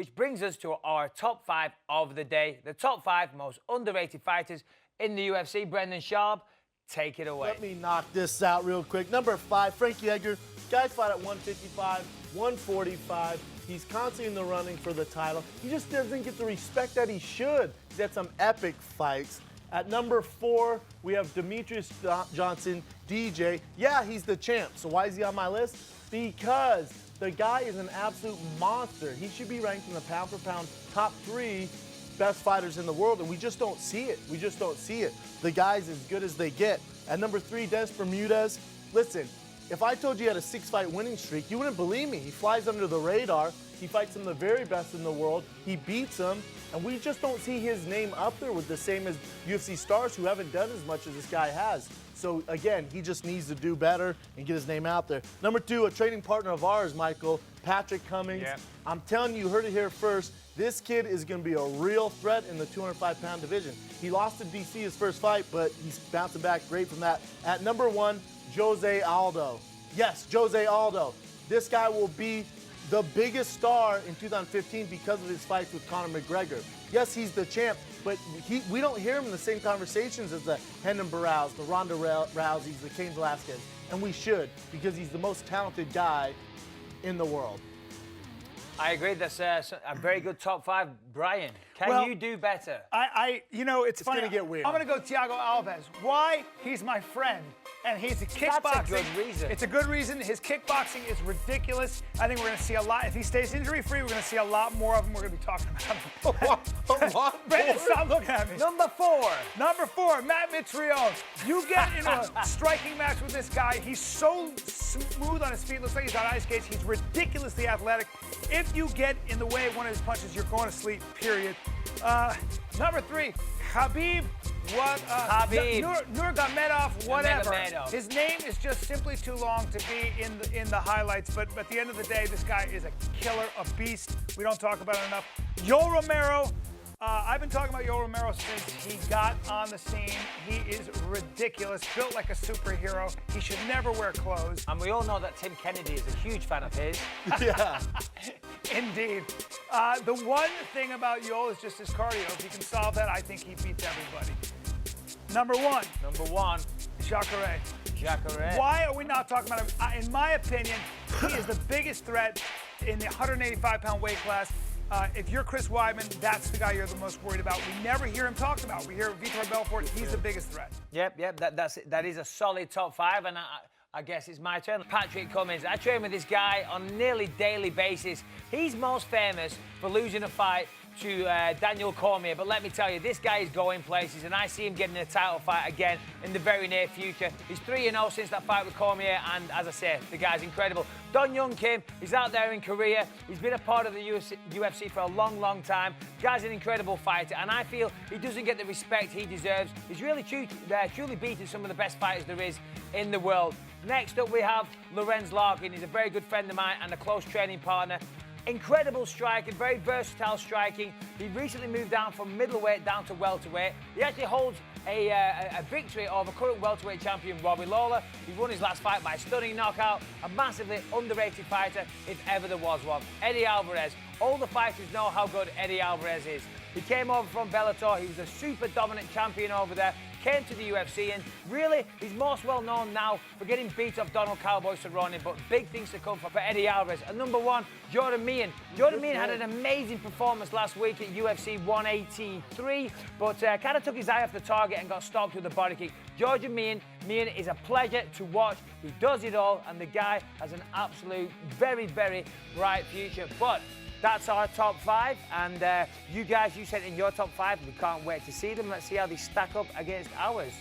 which brings us to our top 5 of the day. The top 5 most underrated fighters in the UFC. Brendan Schaub, take it away. Let me knock this out real quick. Number 5, Frankie Edgar. Guys fight at 155, 145. He's constantly in the running for the title. He just doesn't get the respect that he should. He's had some epic fights. At number 4, we have Demetrius Johnson, DJ. Yeah, he's the champ. So why is he on my list? Because the guy is an absolute monster. He should be ranked in the pound-for-pound top 3 best fighters in the world, and we just don't see it. We just don't see it. The guy's as good as they get. At number 3, Dennis Bermudez. Listen, if I told you he had a 6-fight winning streak, you wouldn't believe me. He flies under the radar. He fights some of the very best in the world. He beats them, and we just don't see his name up there with the same as UFC stars who haven't done as much as this guy has. So, again, he just needs to do better and get his name out there. Number 2, a training partner of ours, Michael, Patrick Cummings. Yeah. I'm telling you, you heard it here first. This kid is going to be a real threat in the 205-pound division. He lost to DC his first fight, but he's bouncing back great from that. At number 1, Jose Aldo. Yes, Jose Aldo. This guy will be the biggest star in 2015 because of his fights with Conor McGregor. Yes, he's the champ, but we don't hear him in the same conversations as the Hendon Barrows, the Ronda Rouseys, the Cain Velasquez, and we should, because he's the most talented guy in the world. I agree. That's a very good top 5. Brian, can you do better? You know, it's funny. It's going to get weird. I'm going to go Thiago Alves. Why? He's my friend. And he's a kickboxing. That's a good reason. It's a good reason. His kickboxing is ridiculous. I think we're going to see a lot. If he stays injury-free, we're going to see a lot more of him. We're going to be talking about him. Brendan, stop looking at me. Number 4. Number 4, Matt Mitrione. You get into a striking match with this guy. He's so smooth on his feet. Looks like he's on ice skates. He's ridiculously athletic. If you get in the way of one of his punches, you're going to sleep, period. Number 3, Khabib. Nurmagomedov, whatever. His name is just simply too long to be in the highlights, but at the end of the day, this guy is a killer, a beast. We don't talk about it enough. Yoel Romero. I've been talking about Yoel Romero since he got on the scene. He is ridiculous, built like a superhero. He should never wear clothes. And we all know that Tim Kennedy is a huge fan of his. Yeah. Indeed. The one thing about Yoel is just his cardio. If he can solve that, I think he beats everybody. Number 1. Number 1. Jacare. Jacare. Why are we not talking about him? In my opinion, he is the biggest threat in the 185-pound weight class. If you're Chris Weidman, that's the guy you're the most worried about. We never hear him talked about. We hear Vitor Belfort. He's the biggest threat. Yep. That is a solid top 5, and I guess it's my turn. Patrick Cummings. I train with this guy on a nearly daily basis. He's most famous for losing a fight to Daniel Cormier, but let me tell you, this guy is going places, and I see him getting a title fight again in the very near future. He's 3-0 since that fight with Cormier, and as I say, the guy's incredible. Dong Hyun Kim, he's out there in Korea. He's been a part of the UFC for a long, long time. The guy's an incredible fighter, and I feel he doesn't get the respect he deserves. He's really truly beaten some of the best fighters there is in the world. Next up, we have Lorenz Larkin. He's a very good friend of mine and a close training partner. Incredible striker, very versatile striking. He recently moved down from middleweight down to welterweight. He actually holds a victory over current welterweight champion Robbie Lawler. He won his last fight by a stunning knockout. A massively underrated fighter, if ever there was one. Eddie Alvarez. All the fighters know how good Eddie Alvarez is. He came over from Bellator. He was a super dominant champion over there. Came to the UFC, and really, he's most well known now for getting beat off Donald Cowboy Cerrone, but big things to come for Eddie Alvarez. And number 1, Jordan Meehan. Jordan Meehan had an amazing performance last week at UFC 183, but kind of took his eye off the target and got stopped with a body kick. Jordan Meehan is a pleasure to watch. He does it all, and the guy has an absolute very, very bright future. But that's our top 5, and you guys, you sent in your top 5. We can't wait to see them. Let's see how they stack up against ours.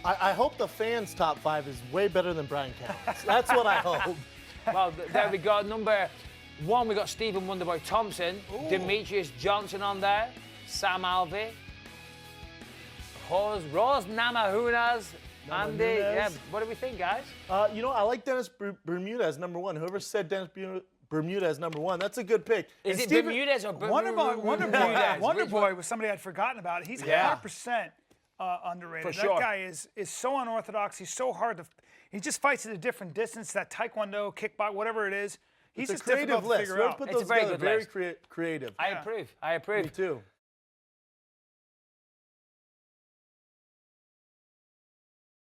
I hope the fans' top 5 is way better than Bryan Campbell's. That's what I hope. Well, there we go. Number 1, we got Stephen Wonderboy Thompson, Demetrius Johnson on there, Sam Alvey, Rose Namajunas, Andy. Yeah, what do we think, guys? You know, I like Dennis Bermudez, number 1. Whoever said Dennis Bermudez, number 1. That's a good pick. Is it Bermudez or Bermudez? Wonderboy was somebody I'd forgotten about. He's 100% underrated. For sure. That guy is so unorthodox. He's so hard to. He just fights at a different distance. That taekwondo, kickbox, whatever it is. He's It's just a creative difficult to list. figure Whoever out. put It's a those very together, good very list. creative. I approve. I approve. Me too.